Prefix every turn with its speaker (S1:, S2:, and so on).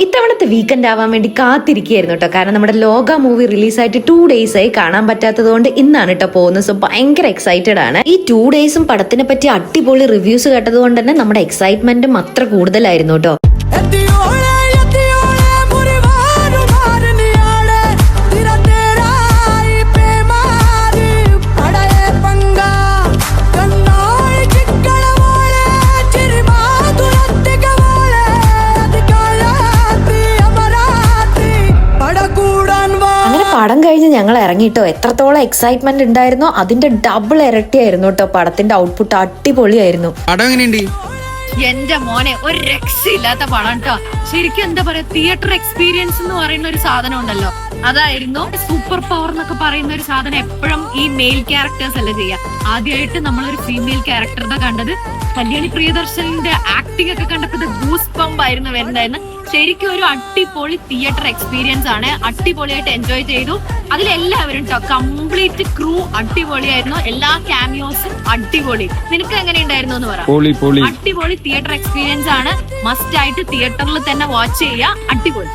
S1: ഇത്തവണത്തെ വീക്കെൻഡ് ആവാൻ വേണ്ടി കാത്തിരിക്കുകയായിരുന്നു കേട്ടോ. കാരണം നമ്മുടെ ലോക മൂവി റിലീസായിട്ട് 2 days ആയി. കാണാൻ പറ്റാത്തത് കൊണ്ട് ഇന്നാണ് കേട്ടോ പോകുന്നത്. സോ ഭയങ്കര എക്സൈറ്റഡ് ആണ്. ഈ 2 days പടത്തിനെ പറ്റി അടിപൊളി റിവ്യൂസ് കേട്ടത് കൊണ്ട് തന്നെ നമ്മുടെ എക്സൈറ്റ്മെന്റും അത്ര കൂടുതലായിരുന്നു കേട്ടോ. പടം കഴിഞ്ഞ് ഞങ്ങൾ ഇറങ്ങിട്ടോ. എത്രത്തോളം എക്സൈറ്റ്മെന്റ് ഉണ്ടായിരുന്നോ അതിന്റെ ഡബിൾ ഇരട്ടിയായിരുന്നു കേട്ടോ. പടത്തിന്റെ ഔട്ട്പുട്ട് അടിപൊളിയായിരുന്നു.
S2: എന്റെ മോനെ ഒരു രക്ഷയില്ലാത്ത പടം കേട്ടോ. ശരിക്കും എന്താ പറയാ, തിയേറ്റർ എക്സ്പീരിയൻസ് എന്ന് പറയുന്ന ഒരു സാധനം ഉണ്ടല്ലോ, അതായിരുന്നു. സൂപ്പർ പവർ എന്നൊക്കെ പറയുന്ന ഒരു സാധനം എപ്പോഴും ഈ മെയിൽ ക്യാരക്ടേഴ്സ് അല്ല ചെയ്യാ. ആദ്യമായിട്ട് നമ്മളൊരു ഫീമെയിൽ ക്യാരക്ടറുടെ കണ്ടത് കല്യാണി പ്രിയദർശന്റെ ആക്ടിംഗ് ഒക്കെ കണ്ടപ്പോൾ ഗൂസ് പമ്പ് ആയിരുന്നു വരുന്നതായിരുന്നു. ശരിക്കും ഒരു അടിപൊളി തിയേറ്റർ എക്സ്പീരിയൻസ് ആണ്. അടിപൊളിയായിട്ട് എൻജോയ് ചെയ്തു. അതിലെല്ലാവരും കംപ്ലീറ്റ് ക്രൂ അടിപൊളിയായിരുന്നു. എല്ലാ ക്യാമിയോസും അടിപൊളി. നിനക്ക് എങ്ങനെ ഉണ്ടായിരുന്നു എന്ന് പറയാം. അടിപൊളി തിയേറ്റർ എക്സ്പീരിയൻസ് ആണ്. മസ്റ്റ് ആയിട്ട് തിയേറ്ററിൽ തന്നെ വാച്ച് ചെയ്യുക. അടിപൊളി.